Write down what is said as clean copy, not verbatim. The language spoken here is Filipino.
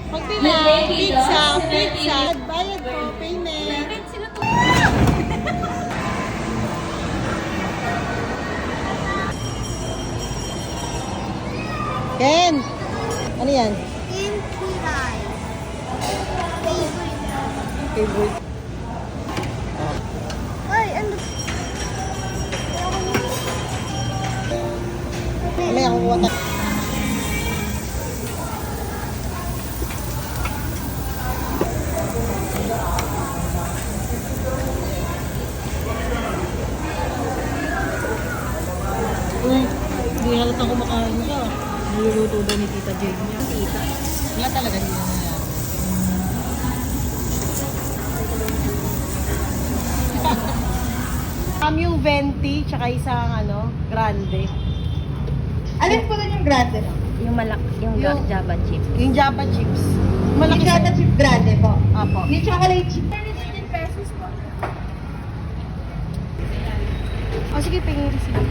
Pagbilang, pizza, pizza. Bayad po, payment. Ken, ano yan? Kimchi rice. Favorite. Favorite. Ay, ano? May ako kuha tayo. Uy, hindi halata kumakain ka. Niluluto daw ni Tita Jane niya. Tita. Wala talaga hindi na nangyari. Yung venti, tsaka isang grande. Alin po yung grande? Yung Java chip. Yung Java chips. Yung Malaki chocolate chip grande po. Apo. Yung chocolate chip. 15 pesos po. O sige, pingin ko sige.